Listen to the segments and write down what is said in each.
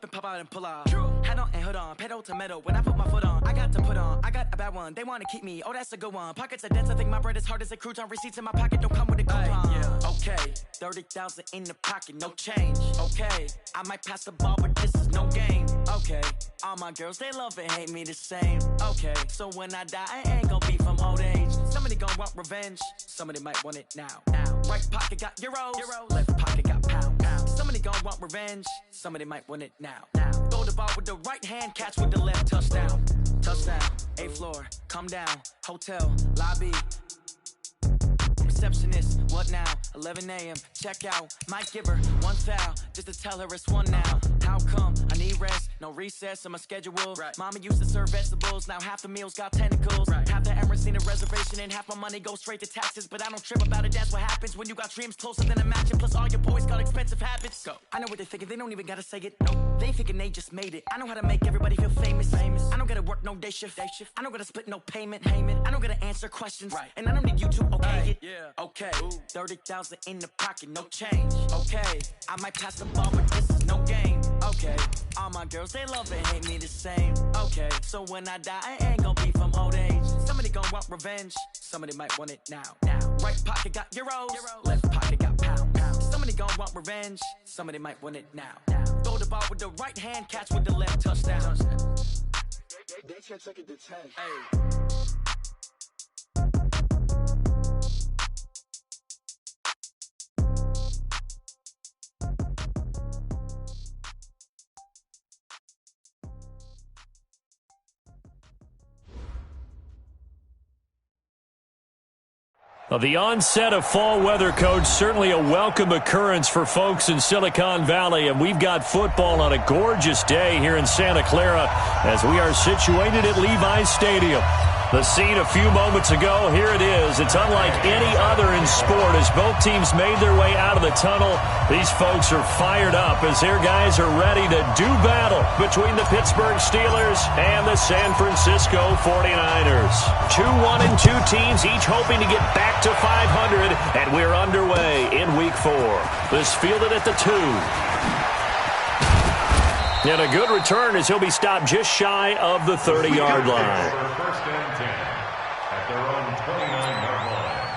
Pop out and pull off. Head on and hood on, pedal to metal. When I put my foot on, I got to put on. I got a bad one, they want to keep me. Oh, that's a good one. Pockets are dense, I think my bread is hard as a crouton. Receipts in my pocket don't come with a coupon. Yeah. Okay, 30,000 in the pocket, no change. Okay, I might pass the ball, but this is no game. Okay, all my girls, they love and hate me the same. Okay, so when I die, I ain't gonna be from old age. Somebody gon' want revenge, somebody might want it now. Right pocket got euros, left pocket got pounds. Somebody gon' want revenge, somebody might want it now. Throw the ball with the right hand, catch with the left, touchdown. Touchdown, 8th floor, come down, hotel, lobby. Receptionist, what now? 11 a.m., check out. Might give her one foul, just to tell her it's one now. How come? I need rest, no recess in my schedule. Right. Mama used to serve vegetables, now half the meals got tentacles. Right. Half the Emirates need a reservation and half my money goes straight to taxes. But I don't trip about it, that's what happens when you got dreams closer than a match. And plus all your boys got expensive habits. Go. I know what they're thinking, they don't even gotta say it. No, they thinking they just made it. I know how to make everybody feel famous. I don't gotta work no day shift. I don't gotta split no payment. I don't gotta answer questions. Right. And I don't need you to okay it. Yeah. Okay, 30,000 in the pocket, no change. Okay, I might pass the ball, but this is no game. Okay, all my girls, they love and hate me the same. Okay, so when I die, I ain't gonna be from old age. Somebody gon' want revenge, somebody might want it now. Right pocket got euros, left pocket got pounds. Somebody gon' want revenge, somebody might want it now. Throw the ball with the right hand, catch with the left, touchdown. They can't take it to 10. Hey. Well, the onset of fall weather, Coach, certainly a welcome occurrence for folks in Silicon Valley, and we've got football on a gorgeous day here in Santa Clara as we are situated at Levi's Stadium. The scene a few moments ago, here it is. It's unlike any other in sport as both teams made their way out of the tunnel. These folks are fired up as their guys are ready to do battle between the Pittsburgh Steelers and the San Francisco 49ers. 2-1-2 teams, each hoping to get back to 500, and we're underway in Week 4. This fielded at the 2. And a good return as he'll be stopped just shy of the 30-yard line. First and 10 at their own 29-yard line.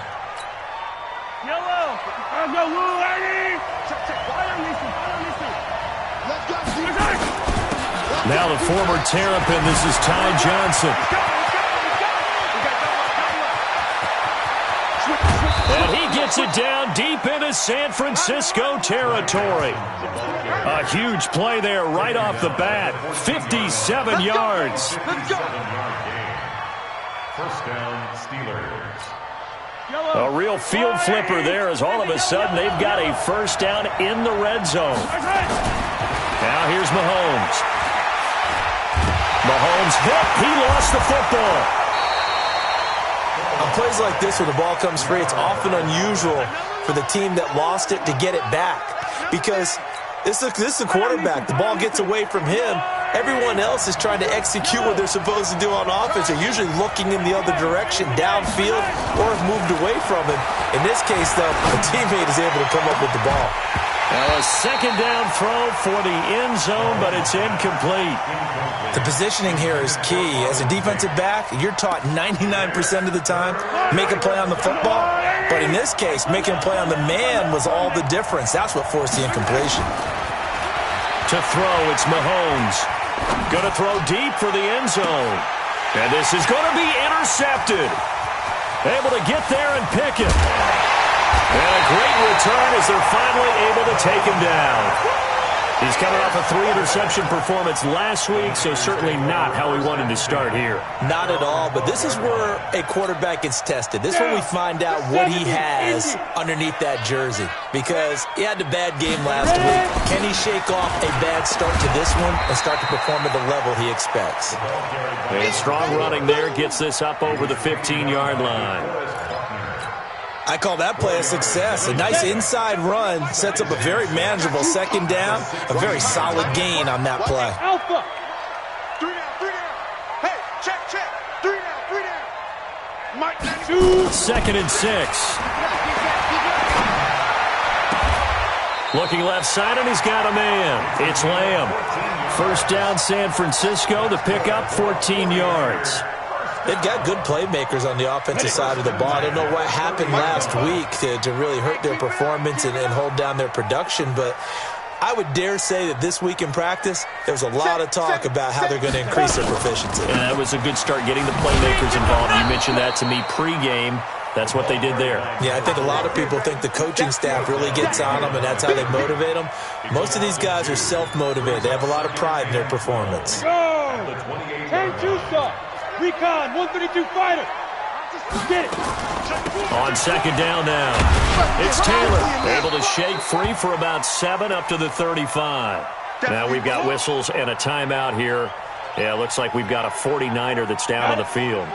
Yellow! Go, Lou, ready! Check. Let's go. Now the former Terrapin, this is Ty Johnson. And he gets it down deep into San Francisco territory. A huge play there right off the bat. 57 yards. First down, Steelers. A real field flipper there as all of a sudden they've got a first down in the red zone. Now here's Mahomes. Mahomes hit. He lost the football. On plays like this where the ball comes free, it's often unusual for the team that lost it to get it back because this is a quarterback. The ball gets away from him. Everyone else is trying to execute what they're supposed to do on offense. They're usually looking in the other direction, downfield, or have moved away from him. In this case, though, a teammate is able to come up with the ball. Now a second down throw for the end zone, but it's incomplete. The positioning here is key. As a defensive back, you're taught 99% of the time, make a play on the football. But in this case, making a play on the man was all the difference. That's what forced the incompletion. To throw, it's Mahomes. Going to throw deep for the end zone. And this is going to be intercepted. Able to get there and pick it. And a great return as they're finally able to take him down. He's coming off a 3-interception performance last week, so certainly not how we wanted to start here. Not at all, but this is where a quarterback gets tested. This is where we find out what he has underneath that jersey. Because he had a bad game last week. Can he shake off a bad start to this one and start to perform at the level he expects? And strong running there gets this up over the 15-yard line. I call that play a success. A nice inside run sets up a very manageable second down. A very solid gain on that play. Alpha. 3 down. Hey, check. 3 down. Mike, 2. Second and 6. Looking left side, and he's got a man. It's Lamb. First down, San Francisco. The pickup, 14 yards. They've got good playmakers on the offensive side of the ball. I don't know what happened last week to really hurt their performance and hold down their production, but I would dare say that this week in practice, there was a lot of talk about how they're going to increase their proficiency. And that was a good start, getting the playmakers involved. You mentioned that to me pregame. That's what they did there. Yeah, I think a lot of people think the coaching staff really gets on them, and that's how they motivate them. Most of these guys are self-motivated. They have a lot of pride in their performance. Go! 10-2 stop. Recon, 132 fighter. Get it. On second down now, it's Taylor, able to shake free for about 7 up to the 35. Now we've got whistles and a timeout here. Yeah, it looks like we've got a 49er that's down on the field.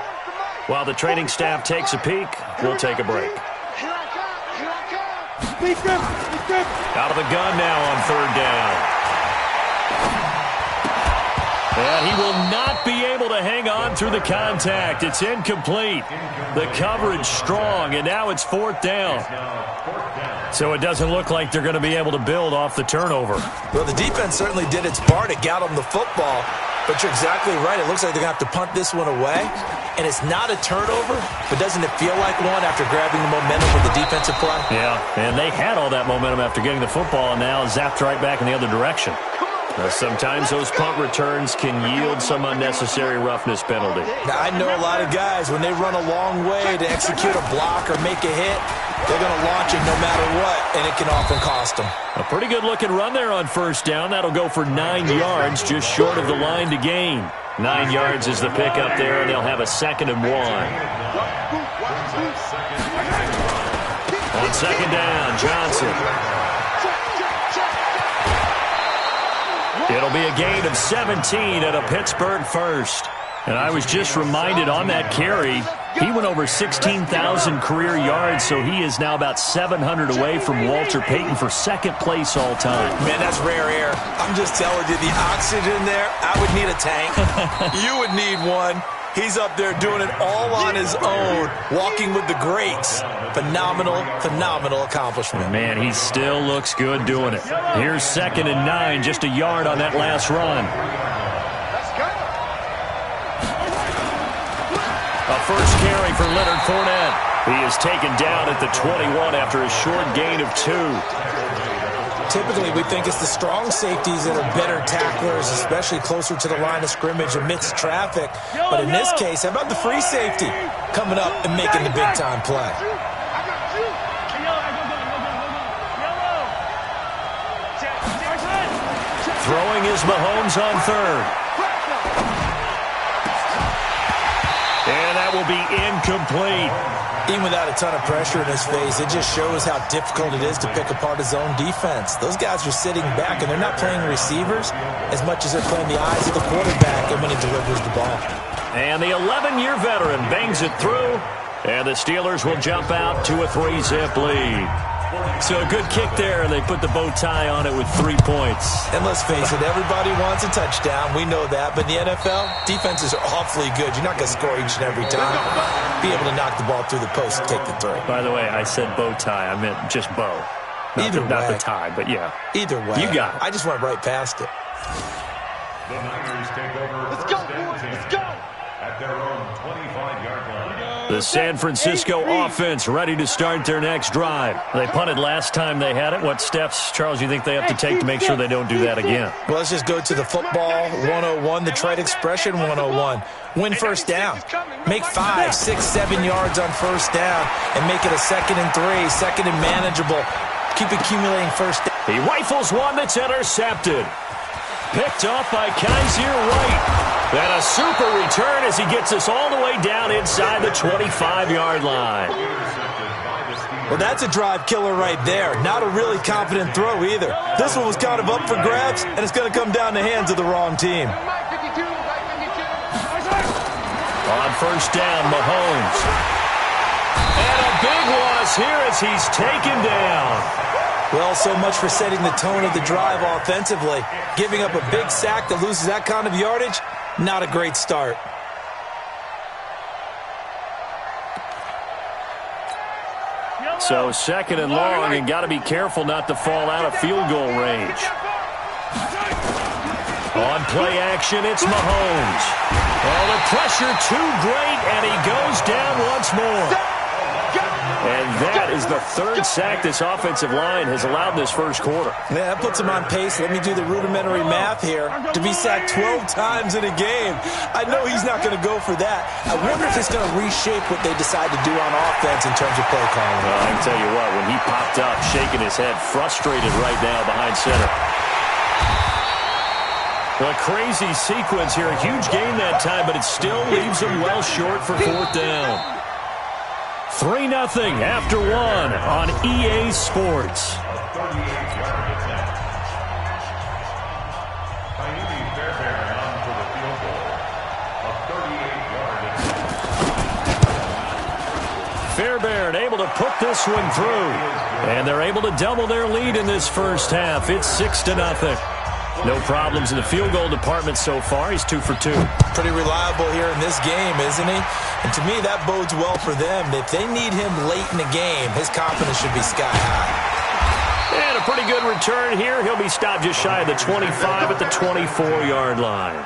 While the training staff takes a peek, we'll take a break. Out of the gun now on third down. And he will not be able to hang on through the contact. It's incomplete. The coverage strong, and now it's fourth down. So it doesn't look like they're going to be able to build off the turnover. Well, the defense certainly did its part to get them the football. But you're exactly right. It looks like they're going to have to punt this one away. And it's not a turnover, but doesn't it feel like one after grabbing the momentum with the defensive play? Yeah, and they had all that momentum after getting the football, and now zapped right back in the other direction. Now, sometimes those punt returns can yield some unnecessary roughness penalty. Now, I know a lot of guys, when they run a long way to execute a block or make a hit, they're going to launch it no matter what, and it can often cost them. A pretty good-looking run there on first down. That'll go for 9 yards, just short of the line to gain. 9 yards is the pickup there, and they'll have a 2nd and 1. On second down, Johnson. It'll be a gain of 17 at a Pittsburgh first. And I was just reminded on that carry, he went over 16,000 career yards, so he is now about 700 away from Walter Payton for second place all time. Man, that's rare air. I'm just telling you, the oxygen there, I would need a tank. You would need one. He's up there doing it all on his own, walking with the greats. Phenomenal, phenomenal accomplishment. Man, he still looks good doing it. Here's 2nd and 9, just a yard on that last run. A first carry for Leonard Fournette. He is taken down at the 21 after a short gain of 2. Typically, we think it's the strong safeties that are better tacklers, especially closer to the line of scrimmage amidst traffic. But in this case, how about the free safety coming up and making the big-time play? Throwing is Mahomes on third. And that will be incomplete. Even without a ton of pressure in his face, it just shows how difficult it is to pick apart his own defense. Those guys are sitting back, and they're not playing receivers as much as they're playing the eyes of the quarterback and when he delivers the ball. And the 11-year veteran bangs it through, and the Steelers will jump out to a 3-zip lead. So a good kick there, and they put the bow tie on it with 3 points. And let's face it, everybody wants a touchdown. We know that. But in the NFL, defenses are awfully good. You're not going to score each and every time. Be able to knock the ball through the post and take the throw. By the way, I said bow tie. I meant just bow. Not the tie, but yeah. Either way. You got it. I just went right past it. The Niners take over. Let's go, boys. Let's go. At their own 25-yard line. The San Francisco offense ready to start their next drive. They punted last time they had it. What steps, Charles, you think they have to take to make sure they don't do that again? Well, let's just go to the football 101, the trade expression 101. Win first down. Make 5, 6, 7 yards on first down and make it a 2nd and 3, 2nd and manageable. Keep accumulating first down. He rifles one that's intercepted. Picked off by Kaiser White. And a super return as he gets us all the way down inside the 25-yard line. Well, that's a drive killer right there. Not a really confident throw either. This one was kind of up for grabs, and it's going to come down the hands of the wrong team. On first down, Mahomes. And a big loss here as he's taken down. Well, so much for setting the tone of the drive offensively. Giving up a big sack that loses that kind of yardage, not a great start. So second and long, and got to be careful not to fall out of field goal range. On play action, it's Mahomes. Oh, the pressure too great, and he goes down once more. And that is the third sack this offensive line has allowed in this first quarter. Yeah, that puts him on pace. Let me do the rudimentary math here. To be sacked 12 times in a game. I know he's not going to go for that. I wonder if it's going to reshape what they decide to do on offense in terms of play calling. Well, I can tell you what, when he popped up, shaking his head, frustrated right now behind center. A crazy sequence here. A huge gain that time, but it still leaves him well short for fourth down. 3-0 after one on EA Sports. Fairbairn able to put this one through. And they're able to double their lead in this first half. It's 6-0. No problems in the field goal department so far. He's 2 for 2. Pretty reliable here in this game, isn't he? And to me, that bodes well for them. If they need him late in the game, his confidence should be sky high. And a pretty good return here. He'll be stopped just shy of the 25 at the 24-yard line.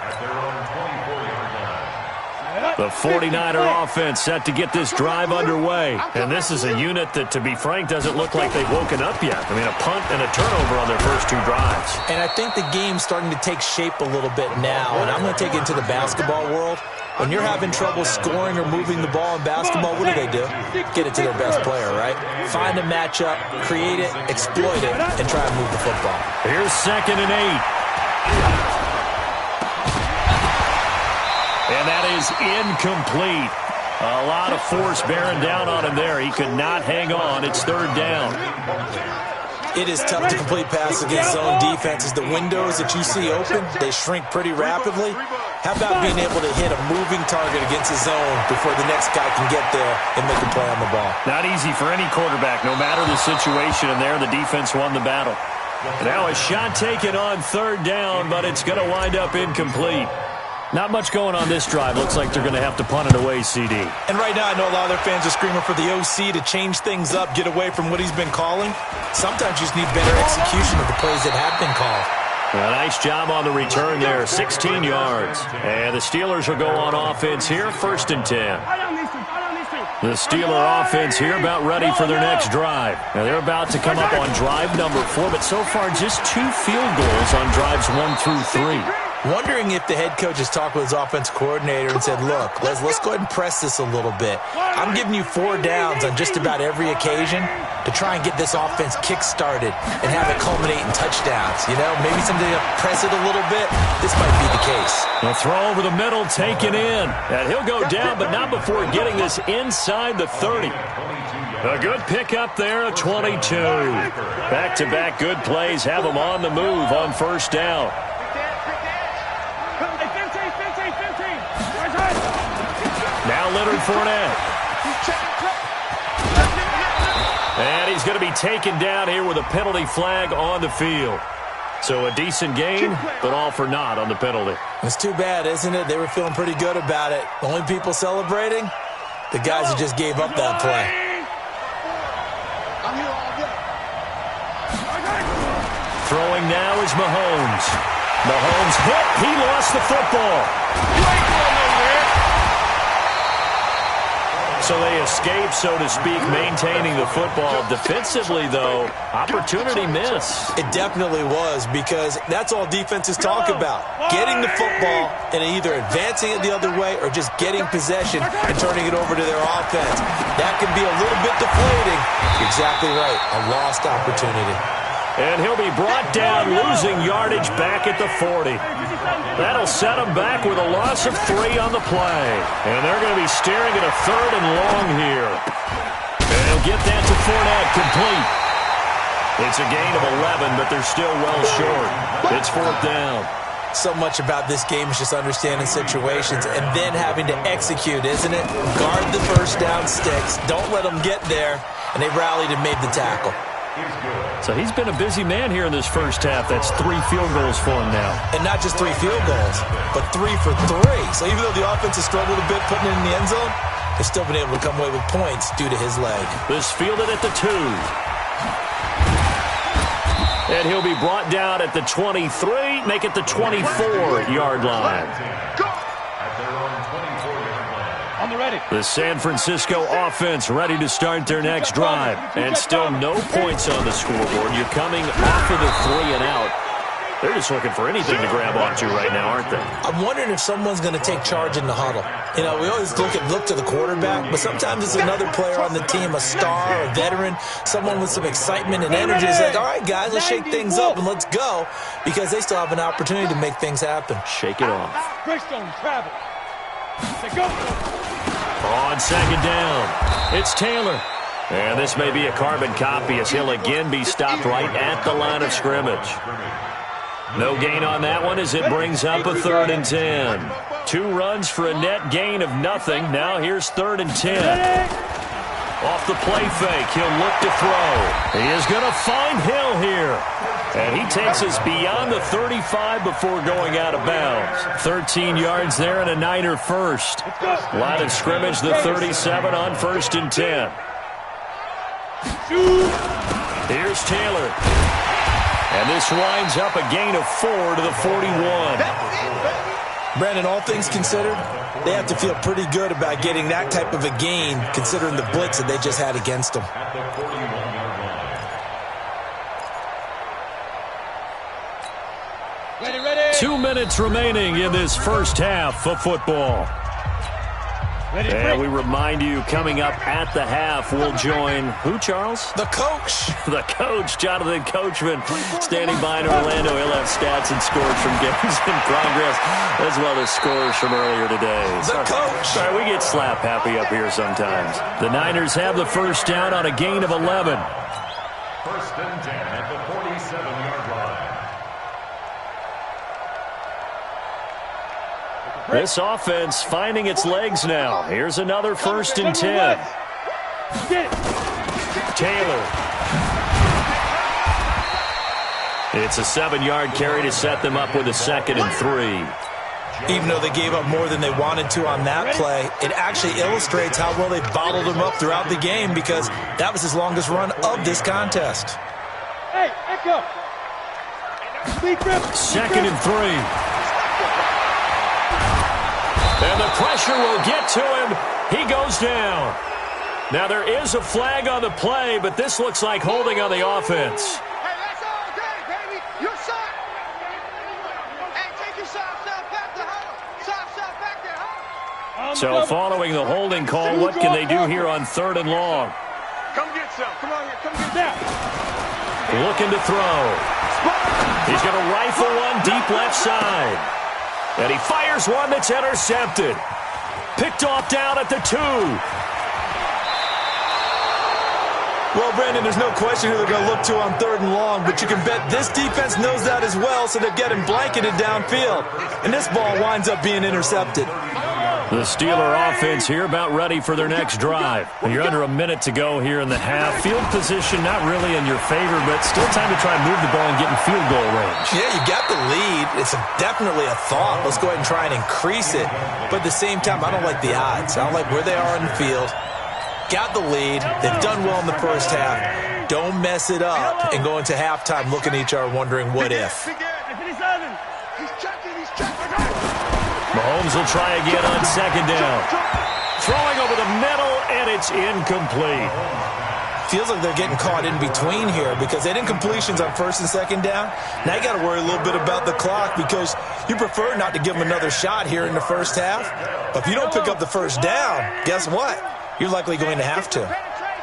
The 49er offense set to get this drive underway. And this is a unit that, to be frank, doesn't look like they've woken up yet. I mean, a punt and a turnover on their first two drives. And I think the game's starting to take shape a little bit now. And I'm going to take it into the basketball world. When you're having trouble scoring or moving the ball in basketball, what do? Get it to their best player, right? Find a matchup, create it, exploit it, and try to move the football. Here's 2nd and 8. And that is incomplete. A lot of force bearing down on him there. He could not hang on. It's 3rd down. It is tough to complete passes against zone defenses. The windows that you see open, they shrink pretty rapidly. How about being able to hit a moving target against a zone before the next guy can get there and make a play on the ball? Not easy for any quarterback, no matter the situation. And there, the defense won the battle. Now a shot taken on 3rd down, but it's going to wind up incomplete. Not much going on this drive. Looks like they're going to have to punt it away, CD. And right now, I know a lot of their fans are screaming for the OC to change things up, get away from what he's been calling. Sometimes you just need better execution of the plays that have been called. A nice job on the return there, 16 yards. And the Steelers will go on offense here, 1st and 10. The Steeler offense here about ready for their next drive. Now they're about to come up on drive number 4, but so far just 2 field goals on drives 1 through 3. Wondering if the head coach has talked with his offensive coordinator and said, look, let's go ahead and press this a little bit. I'm giving you 4 downs on just about every occasion to try and get this offense kick-started and have it culminate in touchdowns. You know, maybe something to press it a little bit. This might be the case. The throw over the middle, taken in. And he'll go down, but not before getting this inside the 30. A good pickup there, a 22. Back-to-back good plays have them on the move on 1st down. Now Leonard Fournette. And he's going to be taken down here with a penalty flag on the field. So a decent gain, but all for naught on the penalty. It's too bad, isn't it? They were feeling pretty good about it. Only people celebrating? The guys who just gave up that play. Throwing now is Mahomes. Mahomes hit. He lost the football. So they escape, so to speak, maintaining the football. Defensively, though, opportunity miss. It definitely was, because that's all defenses talk about. Getting the football and either advancing it the other way or just getting possession and turning it over to their offense. That can be a little bit deflating. You're exactly right. A lost opportunity. And he'll be brought down, losing yardage back at the 40. That'll set him back with a loss of 3 on the play. And they're going to be staring at a 3rd and long here. And he'll get that to Fournette, complete. It's a gain of 11, but they're still well short. It's 4th down. So much about this game is just understanding situations and then having to execute, isn't it? Guard the 1st down sticks. Don't let them get there. And they rallied and made the tackle. So he's been a busy man here in this first half. That's 3 field goals for him now. And not just 3 field goals, but 3 for 3. So even though the offense has struggled a bit putting it in the end zone, They've still been able to come away with points due to his leg. This fielded at the 2. And he'll be brought down at the 23, make it the 24-yard line. On the ready. The San Francisco offense ready to start their next drive. And still no points on the scoreboard. You're coming off of the 3 and out. They're just looking for anything to grab onto right now, aren't they? I'm wondering if someone's going to take charge in the huddle. You know, we always look to the quarterback, but sometimes it's another player on the team, a star, a veteran, someone with some excitement and energy. It's like, all right, guys, let's shake things up and let's go, because they still have an opportunity to make things happen. Shake it off. Greystone, travel. Say go. On second down, it's Taylor. And this may be a carbon copy as he'll again be stopped right at the line of scrimmage. No gain on that one as it brings up a 3rd and 10. 2 runs for a net gain of nothing. Now here's 3rd and 10. Off the play fake, he'll look to throw. He is going to find Hill here. And he takes us beyond the 35 before going out of bounds. 13 yards there and a Niner first. Line of scrimmage, the 37 on 1st and 10. Here's Taylor. And this winds up a gain of 4 to the 41. Brandon, all things considered, they have to feel pretty good about getting that type of a gain, considering the blitz that they just had against them. Ready. 2 minutes remaining in this first half of football. And we remind you, coming up at the half, we'll join who, Charles? The coach. The coach, Jonathan Coachman, standing by in Orlando. He'll have stats and scores from games in progress, as well as scores from earlier today. The coach. Sorry, we get slap happy up here sometimes. The Niners have the first down on a gain of 11. 1st and 10 at the 47-yard line. This offense finding its legs now. Here's another 1st and 10. Taylor. It's a 7-yard carry to set them up with a 2nd and 3. Even though they gave up more than they wanted to on that play, it actually illustrates how well they bottled him up throughout the game, because that was his longest run of this contest. Hey, echo. 2nd and 3. And the pressure will get to him. He goes down. Now there is a flag on the play, but this looks like holding on the offense. Hey, that's all day, baby. Your shot. Hey, take your shots out back to home. Shots out back there, home. So following the holding call, what can they do here on 3rd and long? Come get some. Come on here. Come get that. Looking to throw. He's going to rifle one deep left side. And he fires one that's intercepted. Picked off down at the 2. Well, Brandon, there's no question who they're going to look to on 3rd and long, but you can bet this defense knows that as well, so they're getting blanketed downfield. And this ball winds up being intercepted. The Steeler offense here about ready for their next drive. You're under a minute to go here in the half. Field position not really in your favor, but still time to try and move the ball and get in field goal range. Yeah, you got the lead. It's definitely a thought. Let's go ahead and try and increase it. But at the same time, I don't like the odds. I don't like where they are in the field. Got the lead. They've done well in the first half. Don't mess it up and go into halftime looking at each other wondering what if. He's checking. Mahomes will try again on 2nd down. Throwing over the middle, and it's incomplete. Feels like they're getting caught in between here because they didn't completions on 1st and 2nd down. Now you got to worry a little bit about the clock because you prefer not to give them another shot here in the first half. But if you don't pick up the first down, guess what? You're likely going to have to.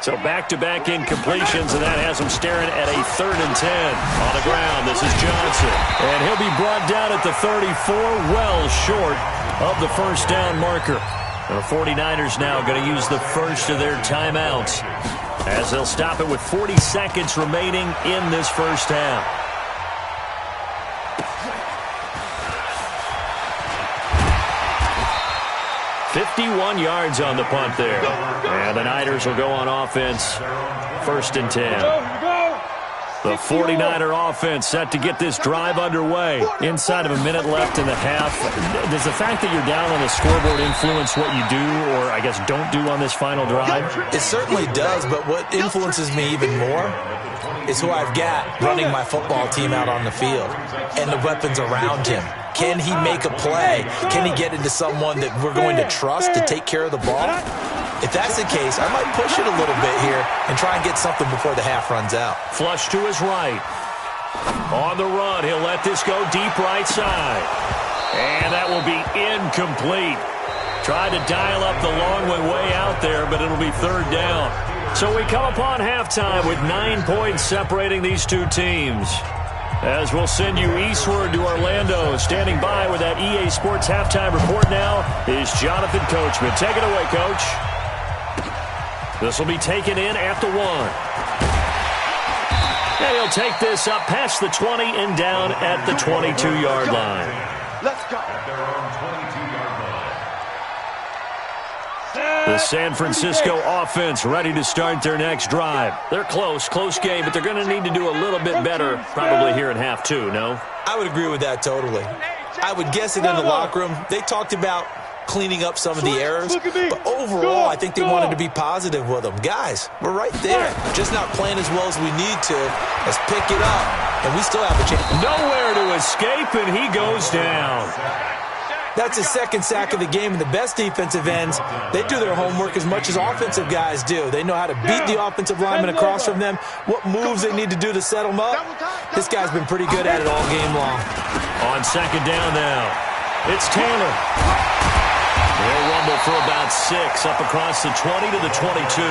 So back-to-back incompletions, and that has him staring at a 3rd and 10. On the ground, this is Johnson. And he'll be brought down at the 34, well short of the first down marker. The 49ers now going to use the first of their timeouts as they'll stop it with 40 seconds remaining in this first half. $51 yards on the punt there. And the Niners will go on offense. 1st and 10. Go. The 49er offense set to get this drive underway. Inside of a minute left in the half. Does the fact that you're down on the scoreboard influence what you do, or I guess don't do on this final drive? It certainly does, but what influences me even more is who I've got running my football team out on the field and the weapons around him. Can he make a play? Can he get into someone that we're going to trust to take care of the ball? If that's the case, I might push it a little bit here and try and get something before the half runs out. Flush to his right. On the run, he'll let this go deep right side. And that will be incomplete. Tried to dial up the long one way out there, but it'll be third down. So we come upon halftime with 9 points separating these two teams. As we'll send you eastward to Orlando. Standing by with that EA Sports halftime report now is Jonathan Coachman. Take it away, Coach. This will be taken in at the 1. And he'll take this up past the 20 and down at the 22-yard line. Let's go. At their own 22-yard line. The San Francisco offense ready to start their next drive. They're close game, but they're going to need to do a little bit better probably here in half 2, no? I would agree with that totally. I would guess it in the locker room. They talked about cleaning up some of the errors, but overall, I think they wanted to be positive with them. Guys, we're right there. Just not playing as well as we need to. Let's pick it up, and we still have a chance. Nowhere to escape, and he goes down. That's his second sack of the game, and the best defensive ends, they do their homework as much as offensive guys do. They know how to beat the offensive lineman across from them, what moves they need to do to set them up. This guy's been pretty good at it all game long. On second down now, it's Taylor. They'll rumble for about 6 up across the 20 to the 22.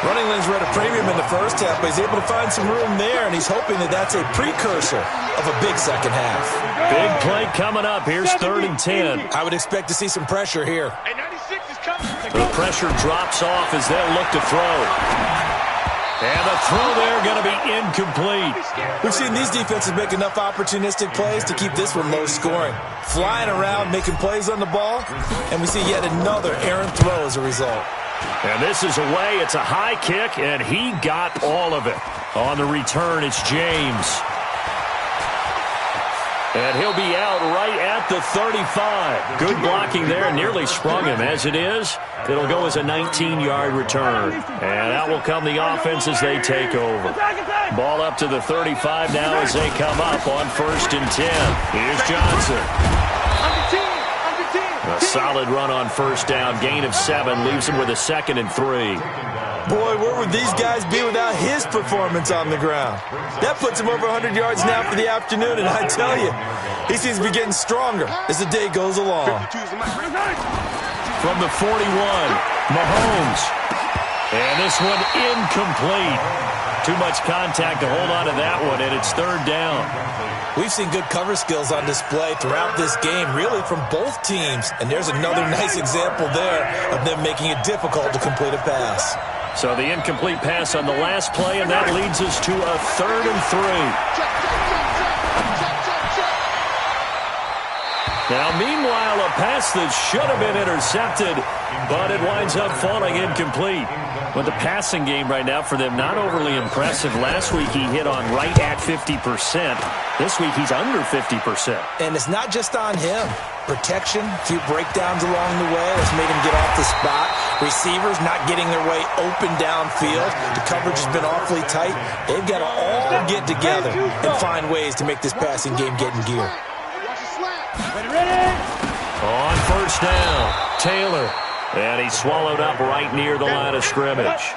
Running lanes were at a premium in the first half, but he's able to find some room there, and he's hoping that that's a precursor of a big second half. Big play coming up. Here's 3rd and 10. I would expect to see some pressure here. Hey, 96 is coming. The pressure drops off as they'll look to throw. And the throw there going to be incomplete. We've seen these defenses make enough opportunistic plays to keep this one low scoring. Flying around, making plays on the ball, and we see yet another errant throw as a result. And this is away. It's a high kick, and he got all of it. On the return, it's James. And he'll be out right at the 35. Good blocking there. Nearly sprung him. As it is, it'll go as a 19-yard return. And out will come the offense as they take over. Ball up to the 35 now as they come up on 1st and 10. Here's Johnson. A solid run on 1st down. Gain of 7 leaves him with a 2nd and 3. Boy, where would these guys be without his performance on the ground? That puts him over 100 yards now for the afternoon, and I tell you, he seems to be getting stronger as the day goes along. From the 41, Mahomes. And this one incomplete. Too much contact to hold on to that one, and it's 3rd down. We've seen good cover skills on display throughout this game, really from both teams. And there's another nice example there of them making it difficult to complete a pass. So the incomplete pass on the last play, and that leads us to a 3rd and 3. Now, meanwhile, a pass that should have been intercepted, but it winds up falling incomplete. But the passing game right now for them, not overly impressive. Last week, he hit on right at 50%. This week, he's under 50%. And it's not just on him. Protection, a few breakdowns along the way that's made him get off the spot. Receivers not getting their way open downfield. The coverage has been awfully tight. They've got to all get together and find ways to make this passing game get in gear. On 1st down, Taylor. And he's swallowed up right near the line of scrimmage.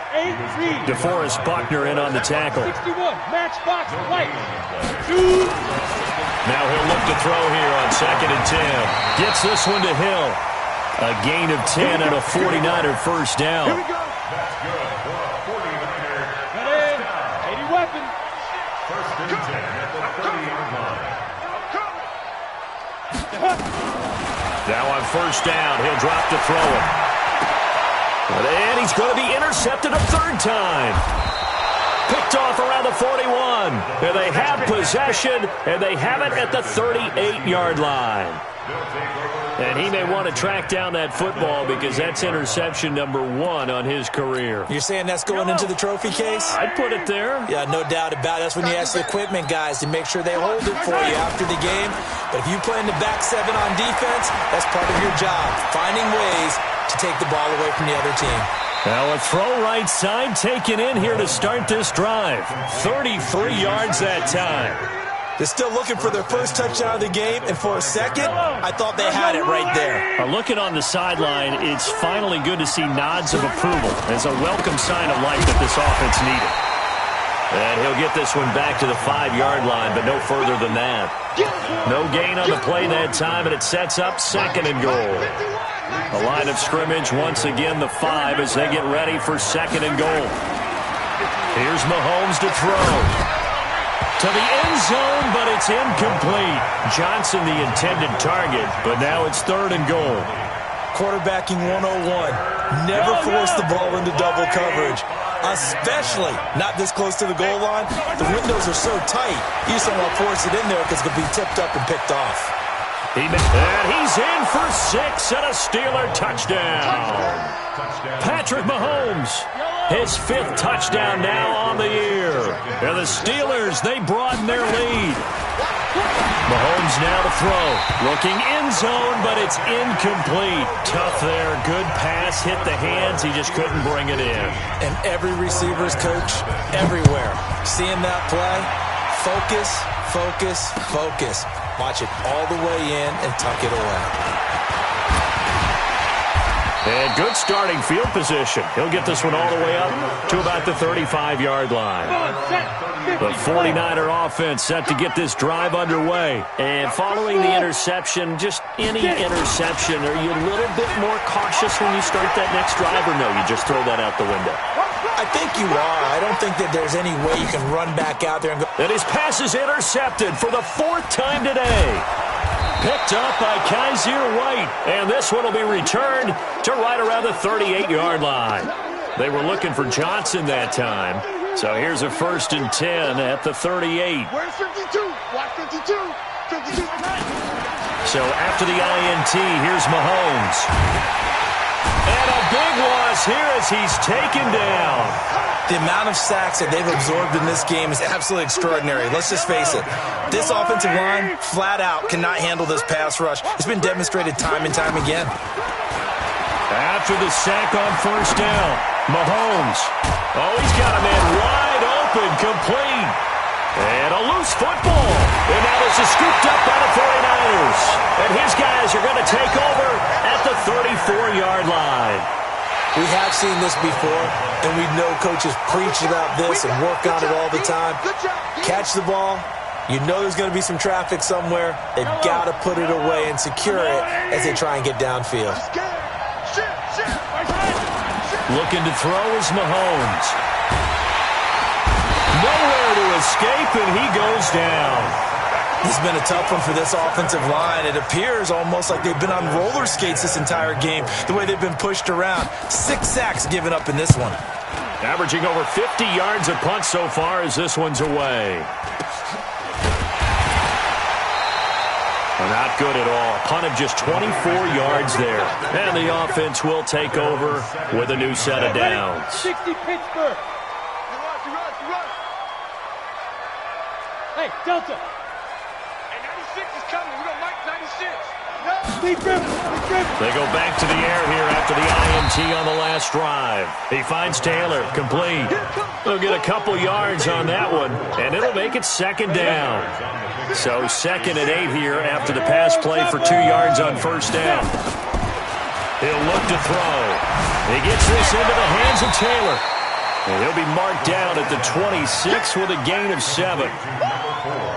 DeForest Buckner in on the tackle. 61, match box, right. Now he'll look to throw here on 2nd and 10. Gets this one to Hill. A gain of 10 and a 49er 1st down. Here we go. That's good for a 49er. Got in. 80 weapon. 1st and 10 at the 30-yard line. Now on 1st down, he'll drop to throw it. And he's going to be intercepted a 3rd time. Picked off around the 41. And they have possession, and they have it at the 38-yard line. And he may want to track down that football because that's interception number 1 on his career. You're saying that's going into the trophy case? I'd put it there. Yeah, no doubt about it. That's when you ask the equipment guys to make sure they hold it for you after the game. But if you play in the back 7 on defense, that's part of your job, finding ways to take the ball away from the other team. Now a throw right side taken in here to start this drive. 33 yards that time. They're still looking for their first touchdown of the game, and for a second, I thought they had it right there. Looking on the sideline, it's finally good to see nods of approval. It's a welcome sign of life that this offense needed. And he'll get this one back to the 5-yard line, but no further than that. No gain on the play that time, and it sets up 2nd and goal. The line of scrimmage, once again, the 5 as they get ready for 2nd and goal. Here's Mahomes to throw. To the end zone, but it's incomplete. Johnson the intended target, but now it's 3rd and goal. Quarterbacking 101. Never force the ball into double coverage, especially not this close to the goal line. The windows are so tight, you just don't want to force it in there because it could be tipped up and picked off. And he's in for 6 and a Steeler touchdown. Patrick Mahomes, his 5th touchdown now on the year. And the Steelers, they broaden their lead. Mahomes now to throw. Looking end zone, but it's incomplete. Tough there. Good pass. Hit the hands. He just couldn't bring it in. And every receiver's coach everywhere. Seeing that play, focus, focus, focus. Watch it all the way in and tuck it away. And good starting field position. He'll get this one all the way up to about the 35-yard line. The 49er offense set to get this drive underway. And following the interception, just any interception, are you a little bit more cautious when you start that next drive, or no, you just throw that out the window? I think you are. I don't think that there's any way you can run back out there and go. And his pass is intercepted for the 4th time today. Picked up by Kaiser White. And this one will be returned to right around the 38-yard line. They were looking for Johnson that time. So here's a 1st and 10 at the 38. Where's 52? Watch 52. 52. So after the INT, here's Mahomes. And a big loss here as he's taken down. The amount of sacks that they've absorbed in this game is absolutely extraordinary. Let's just face it. This offensive line, flat out, cannot handle this pass rush. It's been demonstrated time and time again. After the sack on 1st down, Mahomes. Oh, he's got a man wide open, complete. And a loose football. And now this is scooped up by the 49ers. And his guys are going to take over at the 34-yard line. We have seen this before, and we know coaches preach about this and work on it all the time. Catch the ball. You know there's going to be some traffic somewhere. They've got to put it away and secure it as they try and get downfield. Looking to throw is Mahomes. Nowhere to escape, and he goes down. It's been a tough one for this offensive line. It appears almost like they've been on roller skates this entire game, the way they've been pushed around. 6 sacks given up in this one. Averaging over 50 yards a punt so far as this one's away. Not good at all. Punt of just 24 yards there. And the offense will take over with a new set of downs. 60 Pittsburgh. Hey, Delta. Hey, 96 is coming. We don't like 96. They go back to the air here after the INT on the last drive. He finds Taylor, complete. They'll get a couple yards on that one, and it'll make it 2nd down. So 2nd and 8 here after the pass play for 2 yards on 1st down. He'll look to throw. He gets this into the hands of Taylor. And he'll be marked down at the 26 with a gain of 7.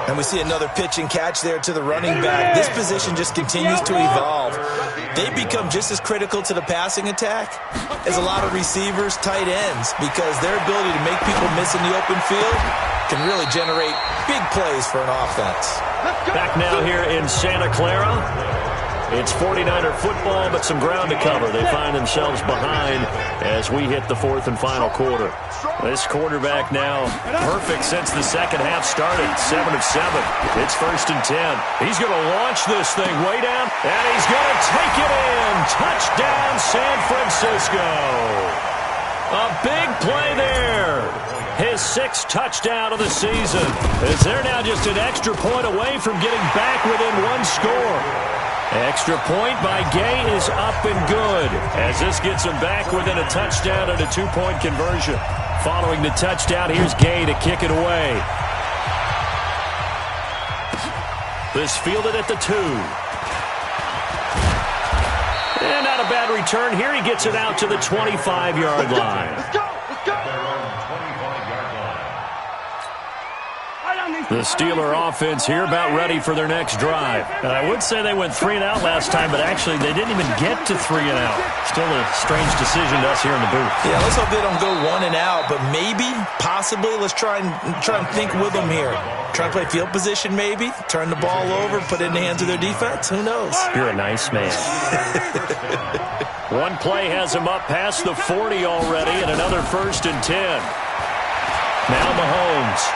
And we see another pitch and catch there to the running back. This position just continues to evolve. They become just as critical to the passing attack as a lot of receivers, tight ends, because their ability to make people miss in the open field can really generate big plays for an offense. Back now here in Santa Clara. It's 49er football, but some ground to cover. They find themselves behind as we hit the fourth and final quarter. This quarterback now perfect since the second half started. 7 of 7. It's 1st and 10. He's going to launch this thing way down, and he's going to take it in. Touchdown, San Francisco. A big play there. His 6th touchdown of the season. As they're now just an extra point away from getting back within 1 score. Extra point by Gay is up and good, as this gets him back within a touchdown and a 2-point conversion. Following the touchdown, here's Gay to kick it away. This fielded at the 2. And not a bad return. Here he gets it out to the 25-yard line. Let's go! Let's go! The Steeler offense here about ready for their next drive. And I would say they went 3 and out last time, but actually they didn't even get to 3 and out. Still a strange decision to us here in the booth. Yeah, let's hope they don't go 1 and out, but maybe, possibly, let's try and think with them here. Try to play field position maybe, turn the ball over, put it in the hands of their defense. Who knows? You're a nice man. One play has him up past the 40 already, and another 1st and 10. Now Mahomes.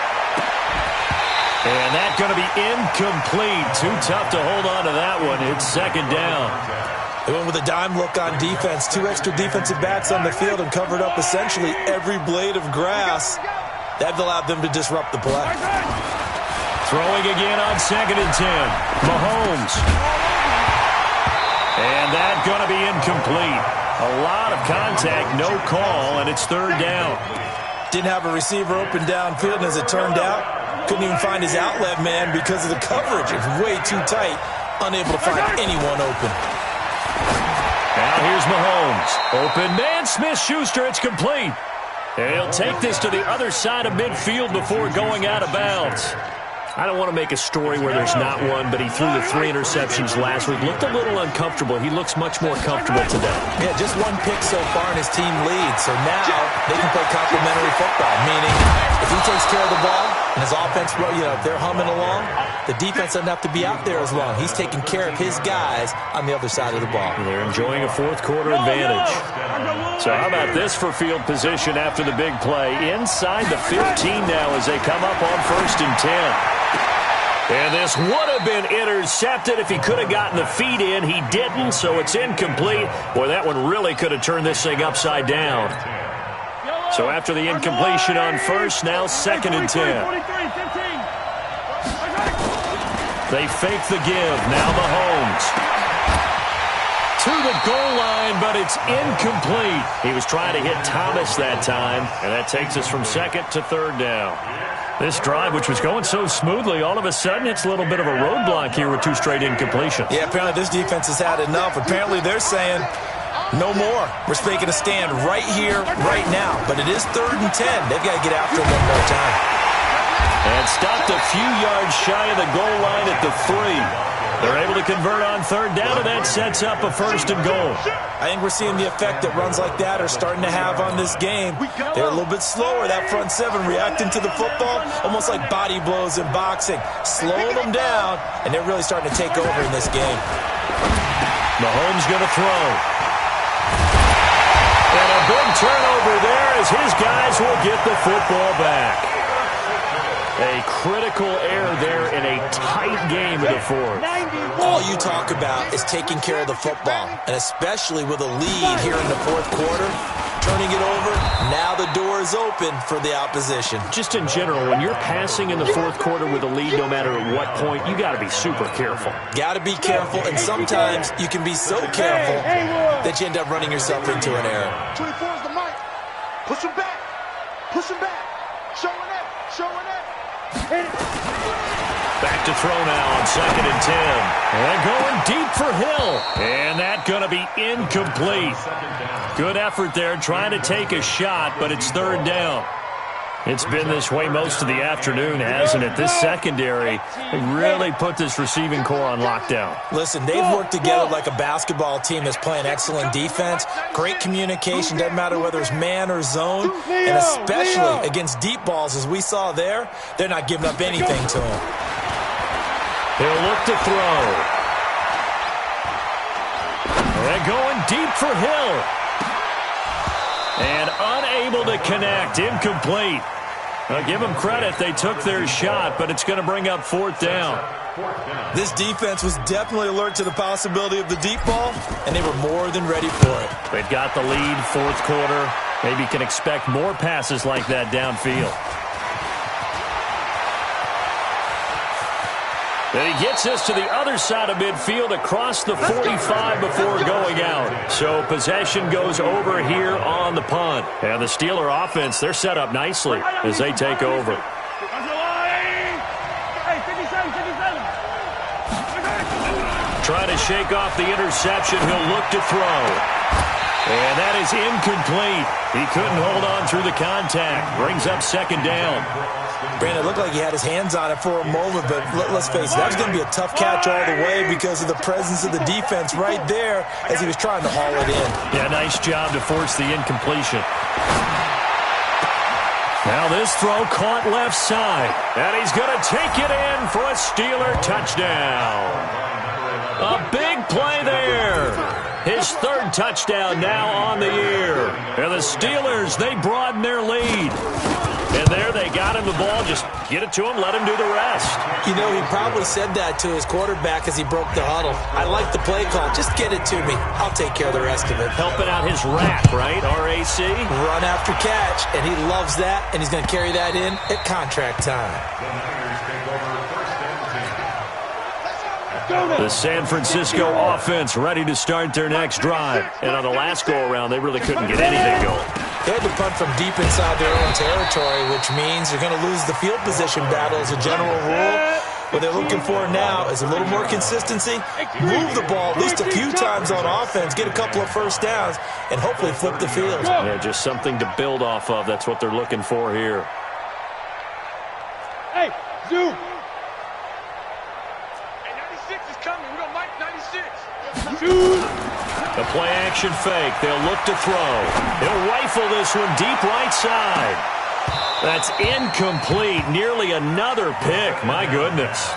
And that's going to be incomplete. Too tough to hold on to that one. It's 2nd down. They went with a dime look on defense. 2 extra defensive backs on the field and covered up essentially every blade of grass. That allowed them to disrupt the play. Throwing again on 2nd and 10. Mahomes. And that's going to be incomplete. A lot of contact, no call, and it's 3rd down. Didn't have a receiver open downfield, and as it turned out, couldn't even find his outlet man because of the coverage. It's way too tight. Unable to find anyone open. Now here's Mahomes. Open man, Smith-Schuster. It's complete. And he'll take this to the other side of midfield before going out of bounds. I don't want to make a story where there's not one, but he threw the 3 interceptions last week. Looked a little uncomfortable. He looks much more comfortable today. Yeah, just 1 pick so far and his team leads. So now they can play complementary football, meaning if he takes care of the ball and his offense, if they're humming along, the defense doesn't have to be out there as long. He's taking care of his guys on the other side of the ball. They're enjoying a 4th quarter advantage. So how about this for field position after the big play? Inside the 15 now as they come up on 1st and 10. And this would have been intercepted if he could have gotten the feet in. He didn't, so it's incomplete. Boy, that one really could have turned this thing upside down. So after the incompletion on 1st, now 2nd and 10. They fake the give. Now Mahomes. To the goal line, but it's incomplete. He was trying to hit Thomas that time, and that takes us from 2nd to 3rd down. This drive, which was going so smoothly, all of a sudden it's a little bit of a roadblock here with 2 straight incompletions. Yeah, apparently this defense has had enough. Apparently they're saying, no more. We're making a stand right here, right now. But it is 3rd and 10. They've got to get after him one more time. And stopped a few yards shy of the goal line at the 3. They're able to convert on 3rd down, and that sets up a 1st and goal. I think we're seeing the effect that runs like that are starting to have on this game. They're a little bit slower, that front 7, reacting to the football, almost like body blows in boxing, slowing them down, and they're really starting to take over in this game. Mahomes going to throw. And a big turnover there as his guys will get the football back. A critical error there in a tight game of the 4th. All you talk about is taking care of the football, and especially with a lead here in the 4th quarter, turning it over, now the door is open for the opposition. Just in general, when you're passing in the 4th quarter with a lead, no matter at what point, you got to be super careful. Got to be careful, and sometimes you can be so careful that you end up running yourself into an error. 24 is the mic. Push him back. Push him back. Showing it. Showing it. Back to throw now on 2nd and 10. And going deep for Hill. And that's going to be incomplete. Good effort there trying to take a shot, but it's 3rd down. It's been this way most of the afternoon, hasn't it? This secondary really put this receiving core on lockdown. Listen, they've worked together like a basketball team that's playing excellent defense. Great communication, doesn't matter whether it's man or zone. And especially against deep balls, as we saw there, they're not giving up anything to him. He'll look to throw. And going deep for Hill. And unable to connect. Incomplete. Now, give them credit. They took their shot, but it's going to bring up 4th down. This defense was definitely alert to the possibility of the deep ball, and they were more than ready for it. They've got the lead, 4th quarter. Maybe can expect more passes like that downfield. And he gets us to the other side of midfield across the 45 before going out. So possession goes over here on the punt. And the Steeler offense, they're set up nicely as they take over. Trying to shake off the interception. He'll look to throw. And that is incomplete. He couldn't hold on through the contact. Brings up 2nd down. Brandon, it looked like he had his hands on it for a moment, but let's face it, that was going to be a tough catch all the way because of the presence of the defense right there as he was trying to haul it in. Yeah, nice job to force the incompletion. Now this throw caught left side, and he's going to take it in for a Steeler touchdown. A big play there. His 3rd touchdown now on the year. And the Steelers, they broaden their lead. And there they got him the ball. Just get it to him, let him do the rest. You know, he probably said that to his quarterback as he broke the huddle. I like the play call. Just get it to me. I'll take care of the rest of it. Helping out his RAC, right? R-A-C? Run after catch, and he loves that, and he's going to carry that in at contract time. The San Francisco offense ready to start their next drive. And on the last go-around, they really couldn't get anything going. They had to punt from deep inside their own territory, which means they're going to lose the field position battle as a general rule. What they're looking for now is a little more consistency, move the ball at least a few times on offense, get a couple of first downs, and hopefully flip the field. Yeah, just something to build off of. That's what they're looking for here. Hey, Zoom. Hey, 96 is coming. We don't like 96. The play action fake. They'll look to throw. He'll rifle this one deep right side. That's incomplete. Nearly another pick. My goodness.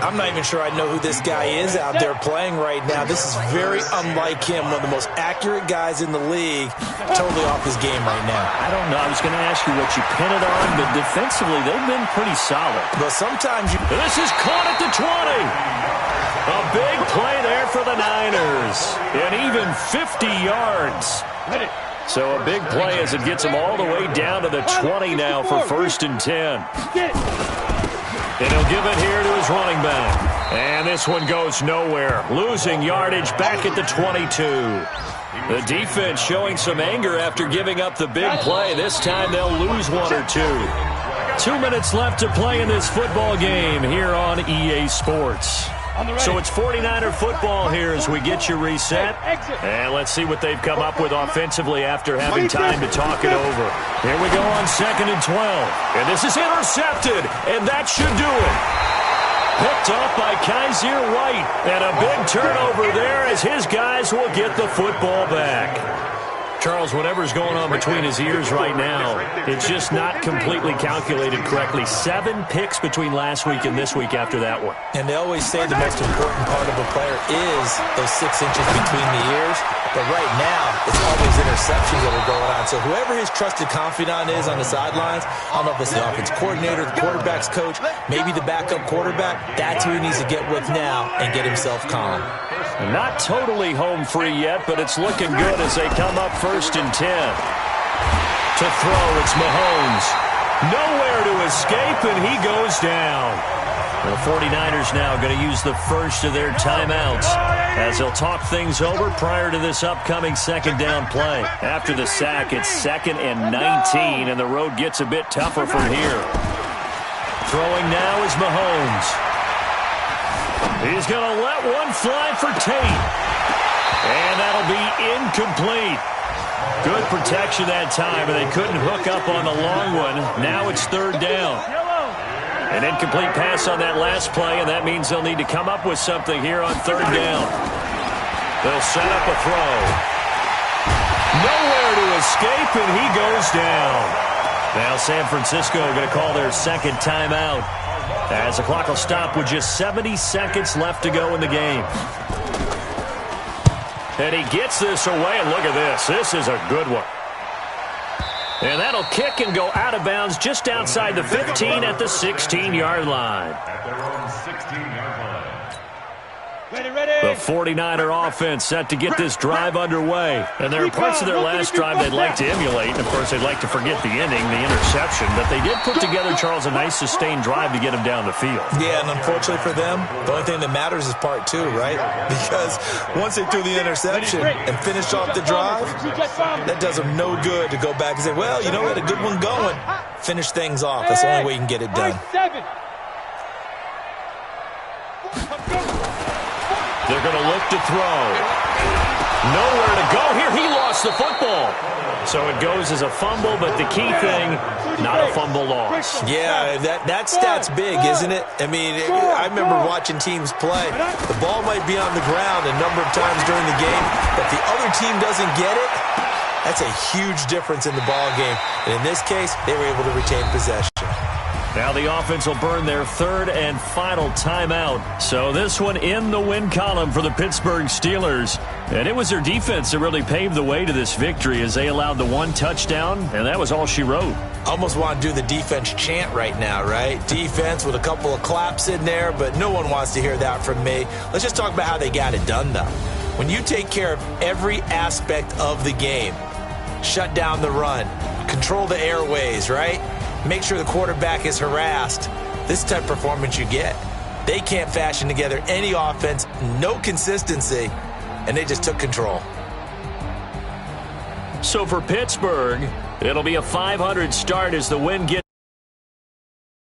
I'm not even sure I know who this guy is out there playing right now. This is very unlike him, one of the most accurate guys in the league, totally off his game right now. I don't know. I was going to ask you what you pin it on, but defensively they've been pretty solid. But sometimes you... This is caught at the 20. A big play there for the Niners. And even 50 yards. So a big play as it gets them all the way down to the 20 now for 1st and 10. And he'll give it here to his running back. And this one goes nowhere. Losing yardage back at the 22. The defense showing some anger after giving up the big play. This time they'll lose 1 or 2. 2 minutes left to play in this football game here on EA Sports. So it's 49er football here as we get you reset. And let's see what they've come up with offensively after having time to talk it over. Here we go on 2nd and 12. And this is intercepted. And that should do it. Picked off by Kaiser White. And a big turnover there as his guys will get the football back. Charles, whatever's going on between his ears right now, it's just not completely calculated correctly. 7 picks between last week and this week after that one. And they always say the most important part of a player is those 6 inches between the ears. But right now, it's all those interceptions that are going on. So whoever his trusted confidant is on the sidelines, I don't know if it's the offense coordinator, the quarterback's coach, maybe the backup quarterback, that's who he needs to get with now and get himself calm. Not totally home free yet, but it's looking good as they come up 1st and 10. To throw, it's Mahomes. Nowhere to escape, and he goes down. The 49ers now going to use the first of their timeouts as they'll talk things over prior to this upcoming 2nd down play. After the sack, it's 2nd and 19, and the road gets a bit tougher from here. Throwing now is Mahomes. He's going to let one fly for Tate. And that'll be incomplete. Good protection that time, and they couldn't hook up on the long one. Now it's 3rd down. An incomplete pass on that last play, and that means they'll need to come up with something here on 3rd down. They'll set up a throw. Nowhere to escape, and he goes down. Now San Francisco going to call their 2nd timeout, as the clock will stop with just 70 seconds left to go in the game. And he gets this away, and look at this. This is a good one. And that'll kick and go out of bounds just outside the 15 at the 16-yard line. At their own 16-yard line. The 49er offense set to get this drive underway. And there are parts of their last drive they'd like to emulate. And, of course, they'd like to forget the inning, the interception. But they did put together, Charles, a nice sustained drive to get him down the field. Yeah, and unfortunately for them, the only thing that matters is part two, right? Because once they threw the interception and finished off the drive, that does them no good to go back and say, well, you know, we had a good one going. Finish things off. That's the only way you can get it done. They're going to look to throw. Nowhere to go here. He lost the football. So it goes as a fumble, but the key thing, not a fumble loss. Yeah, that stat's big, isn't it? I mean, I remember watching teams play. The ball might be on the ground a number of times during the game, but the other team doesn't get it. That's a huge difference in the ball game. And in this case, they were able to retain possession. Now the offense will burn their third and final timeout. So this one in the win column for the Pittsburgh Steelers. And it was their defense that really paved the way to this victory as they allowed the one touchdown, and that was all she wrote. Almost want to do the defense chant right now, right? Defense with a couple of claps in there, but no one wants to hear that from me. Let's just talk about how they got it done, though. When you take care of every aspect of the game, shut down the run, control the airways, right? Make sure the quarterback is harassed. This type of performance you get. They can't fashion together any offense, no consistency, and they just took control. So for Pittsburgh, it'll be a 500 start as the win gets